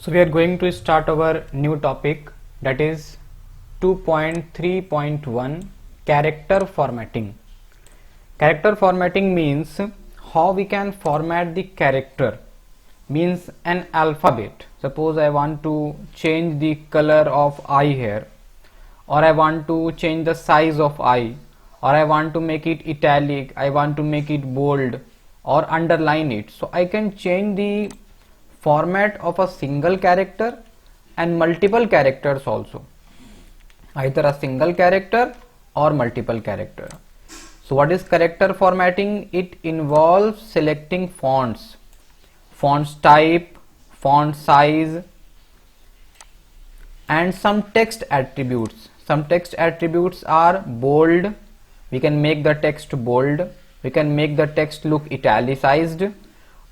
So we are going to start our new topic, that is 2.3.1 character formatting. Character formatting means how we can format the character, means an alphabet. Suppose I want to change the color of I here, or I want to change the size of I, or I want to make it italic, I want to make it bold or underline it. So I can change the format of a single character and multiple characters also, either a single character or multiple character. So what is character formatting? It involves selecting fonts type, font size, and some text attributes. Some text attributes are bold, we can make the text bold, we can make the text look italicized,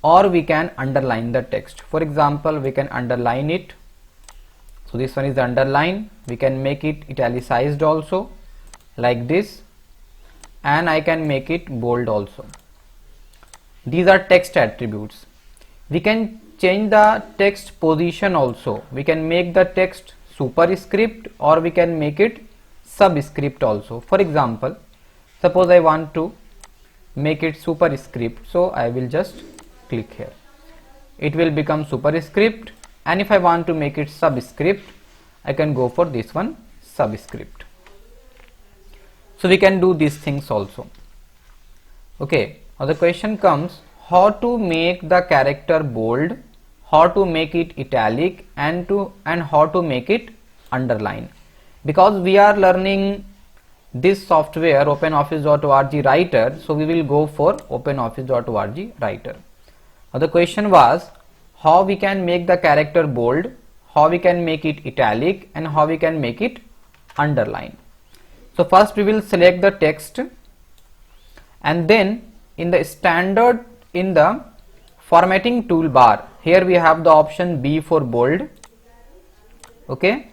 or we can underline the text. For example, we can underline it. So this one is the underline. We can make it italicized also, like this, and I can make it bold also. These are text attributes. We can change the text position also. We can make the text superscript or we can make it subscript also. For example, suppose I want to make it superscript, so I will just click here, it will become superscript, and if I want to make it subscript, I can go for this one, subscript. So we can do these things also. Okay, now the question comes, how to make the character bold, how to make it italic, and how to make it underline. Because we are learning this software OpenOffice.org Writer, so we will go for OpenOffice.org Writer. Now the question was, how we can make the character bold, how we can make it italic, and how we can make it underline. So first we will select the text, and then in the formatting toolbar, here we have the option B for bold. Okay,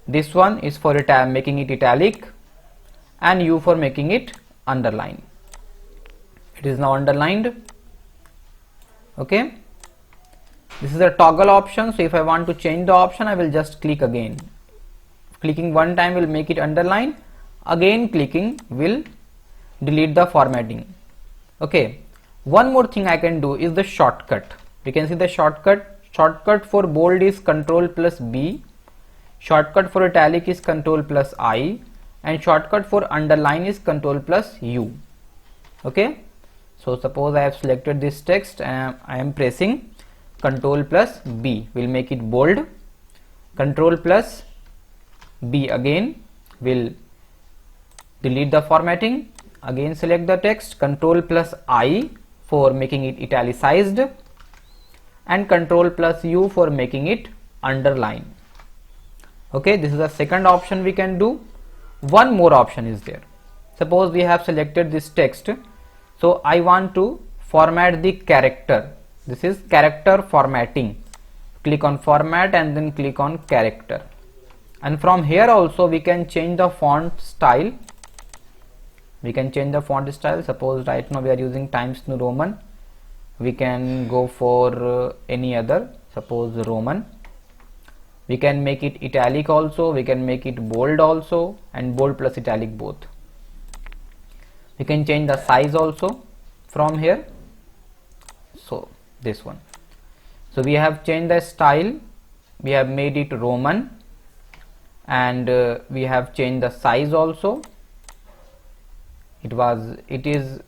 this one is for making it italic, and U for making it underline. It is now underlined. Okay, this is a toggle option, so if I want to change the option, I will just click again. Clicking one time will make it underline, again clicking will delete the formatting. Okay, one more thing I can do is the shortcut. You can see the shortcut for bold is Ctrl plus B, shortcut for italic is Ctrl plus I, and shortcut for underline is Ctrl plus U. Okay, so suppose I have selected this text and I am pressing Ctrl plus B, will make it bold. Ctrl plus B again will delete the formatting. Again select the text, Ctrl plus I for making it italicized, and Ctrl plus U for making it underline. Okay, this is the second option we can do. One more option is there. Suppose we have selected this text, so I want to format the character. This is character formatting. Click on format and then click on character, and from here also we can change the font style. We can change the font style. Suppose right now we are using Times New Roman, we can go for any other, suppose Roman. We can make it italic also, we can make it bold also, and bold plus italic both. We can change the size also from here, so this one. So we have changed the style, we have made it Roman, and we have changed the size also. It is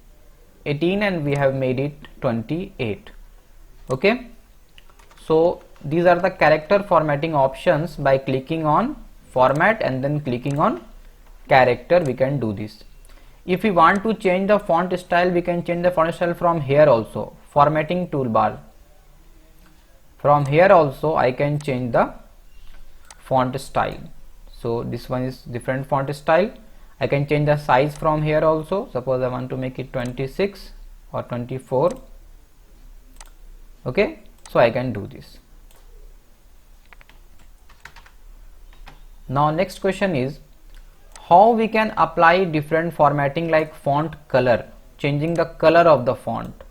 18 and we have made it 28. Okay, so these are the character formatting options. By clicking on format and then clicking on character, we can do this. If we want to change the font style, we can change the font style from here also, formatting toolbar. From here also I can change the font style. So this one is different font style. I can change the size from here also. Suppose I want to make it 26 or 24. Okay, so I can do this. Now next question is, how we can apply different formatting like font color, changing the color of the font,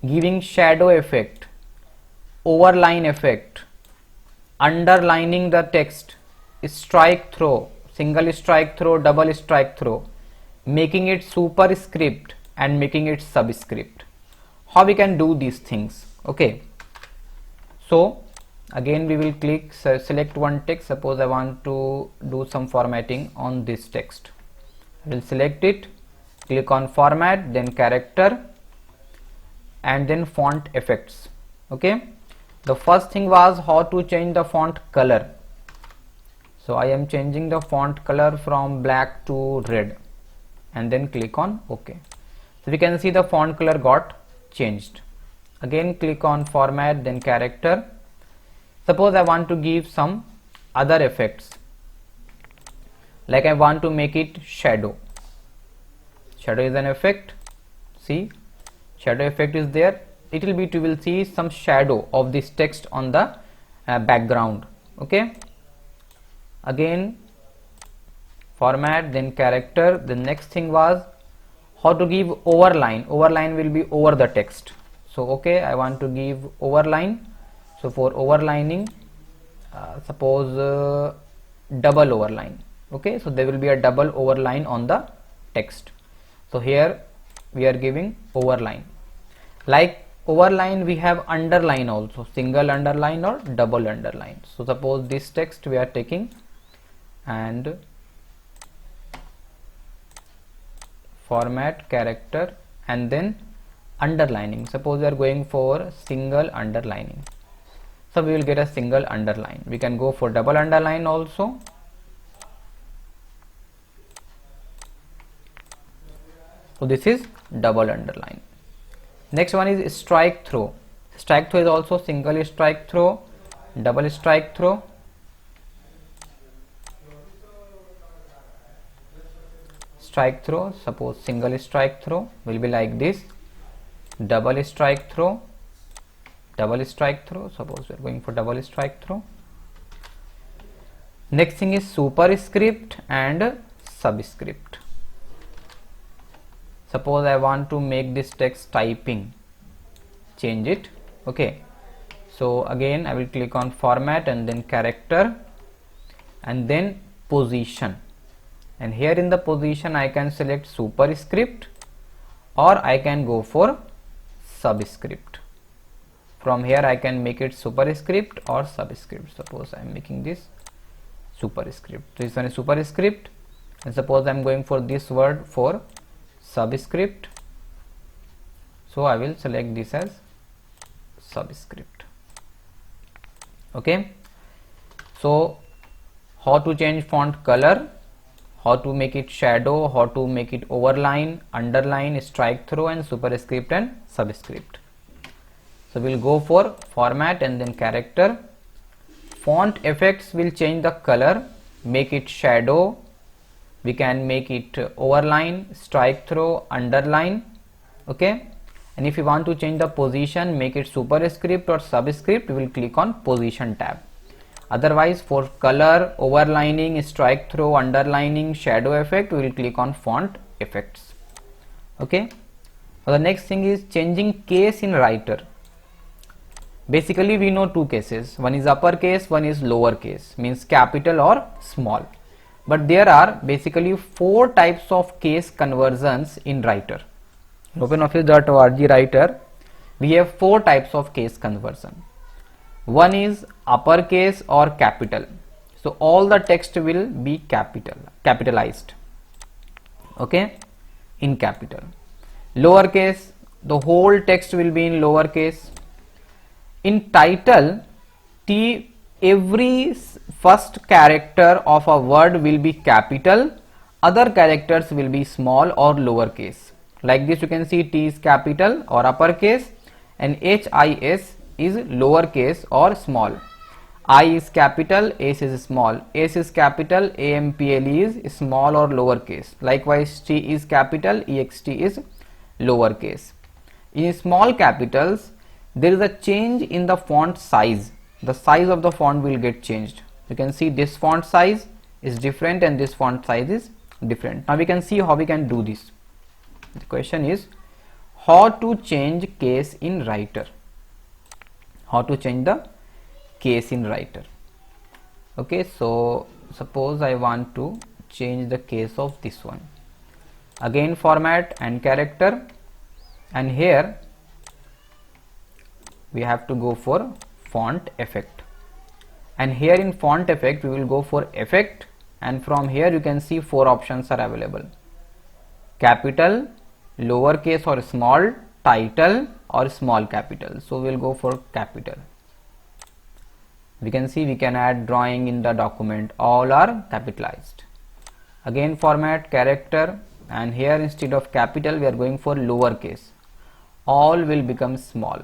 giving shadow effect, overline effect, underlining the text, strike through, single strike through, double strike through, making it superscript and making it subscript. How we can do these things? Okay, so again we will click select one text. Suppose I want to do some formatting on this text. I will select it, click on format, then character, and then font effects. Okay, the first thing was how to change the font color. So I am changing the font color from black to red, and then click on OK. So we can see the font color got changed. Again click on format, then character. Suppose I want to give some other effects, like I want to make it shadow. Shadow is an effect. See, shadow effect is there. It will be, you will see some shadow of this text on the background. Okay, again format, then character. The next thing was how to give overline. Overline will be over the text. So okay, I want to give overline. So for overlining, suppose double overline. Okay, so there will be a double overline on the text. So here we are giving overline. Like overline, we have underline also, single underline or double underline. So suppose this text we are taking and format, character, and then underlining. Suppose we are going for single underlining, so we will get a single underline. We can go for double underline also. So this is double underline. Next one is strike through. Strike through is also single strike through, double strike through. Strike through, suppose single strike through will be like this, double strike through, double strike through. Suppose we are going for double strike through. Next thing is superscript and subscript. Suppose I want to make this text typing, change it. Okay, so again I will click on format and then character and then position, and here in the position I can select superscript or I can go for subscript. From here I can make it superscript or subscript. Suppose I am making this superscript. This one is superscript, and suppose I am going for this word for subscript, so I will select this as subscript. Okay, so how to change font color, how to make it shadow, how to make it overline, underline, strike through, and superscript and subscript. So we will go for format and then character. Font effects will change the color, make it shadow. We can make it overline, strike through, underline. Okay, and if you want to change the position, make it superscript or subscript, we will click on position tab. Otherwise for color, overlining, strike through, underlining, shadow effect, we will click on font effects. Okay, so the next thing is changing case in writer. Basically we know two cases, one is uppercase, one is lowercase, means capital or small. But there are basically 4 types of case conversions in writer. In OpenOffice.org writer, we have 4 types of case conversion. One is uppercase or capital. So all the text will be capitalized. Okay, in capital. Lowercase, the whole text will be in lowercase. In title, every first character of a word will be capital, other characters will be small or lowercase. Like this you can see T is capital or uppercase and HIS is lowercase or small. I is capital, S is small, S is capital, AMPLE is small or lowercase. Likewise T is capital, EXT is lowercase. In small capitals there is a change in the font size. The size of the font will get changed. You can see this font size is different and this font size is different. Now we can see how we can do this. The question is how to change case in writer. How to change the case in writer. Okay, so suppose I want to change the case of this one. Again format and character, and here we have to go for font effect, and here in font effect we will go for effect, and from here you can see 4 options are available: capital, lowercase or small, title or small capital. So we will go for capital. We can see we can add drawing in the document, all are capitalized. Again format, character, and here instead of capital we are going for lowercase, all will become small.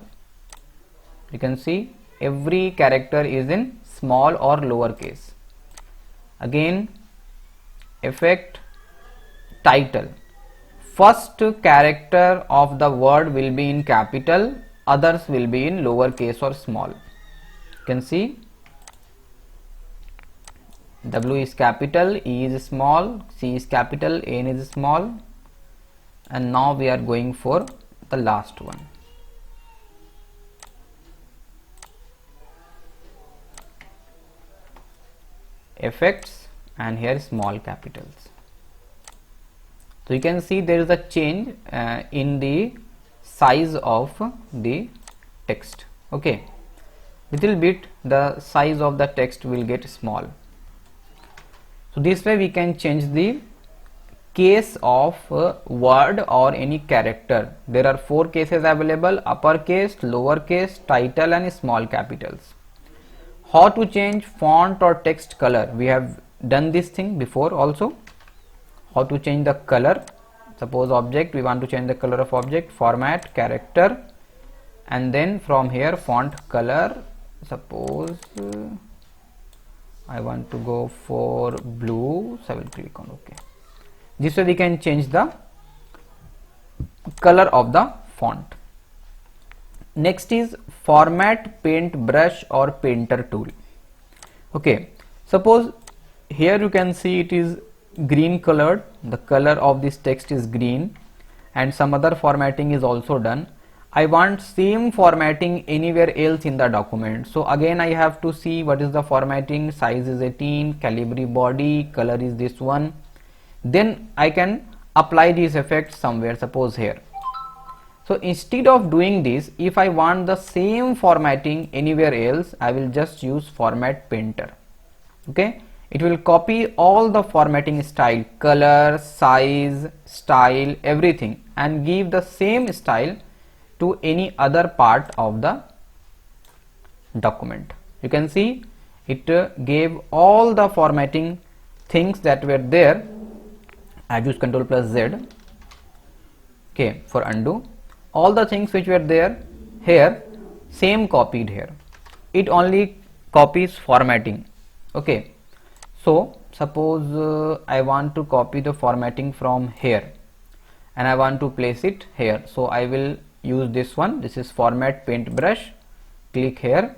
You can see every character is in small or lowercase. Again effect, title, first character of the word will be in capital, others will be in lowercase or small. You can see W is capital, E is small, C is capital, N is small, and now we are going for the last one. Effects, and here small capitals. So you can see there is a change in the size of the text. Okay, little bit the size of the text will get small. So this way we can change the case of word or any character. There are 4 cases available: uppercase, lowercase, title and small capitals. How to change font or text color? We have done this thing before also. How to change the color? Suppose object, we want to change the color of object, format, character, and then from here font color. Suppose I want to go for blue, so I will click on OK. This way we can change the color of the font. Next is format, paintbrush or painter tool. Okay, suppose here you can see it is green colored, the color of this text is green, and some other formatting is also done. I want same formatting anywhere else in the document. So again I have to see what is the formatting. Size is 18, Calibri body, color is this one. Then I can apply these effects somewhere, suppose here. So instead of doing this, if I want the same formatting anywhere else, I will just use format painter. Okay, it will copy all the formatting style, color, size, style, everything, and give the same style to any other part of the document. You can see it gave all the formatting things that were there. I use Ctrl+Z, okay, for undo. All the things which were there here, same copied here. It only copies formatting. Okay, so suppose I want to copy the formatting from here and I want to place it here. So I will use this one. This is format paintbrush. Click here,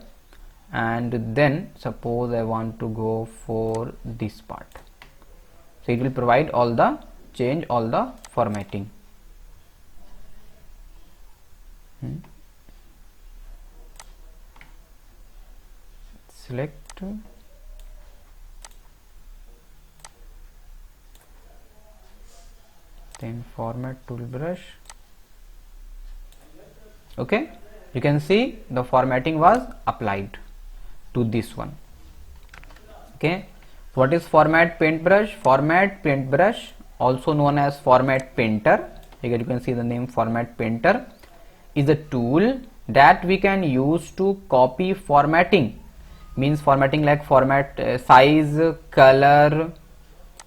and then suppose I want to go for this part. So it will provide all the change all the formatting. Select, then format tool brush. Okay, you can see the formatting was applied to this one. Okay, what is format paintbrush? Format paintbrush, also known as format painter, here you can see the name format painter, is a tool that we can use to copy formatting. Means formatting like format size, color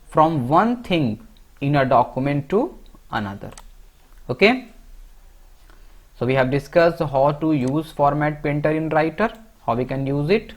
from one thing in a document to another. Okay, so we have discussed how to use format painter in Writer, how we can use it.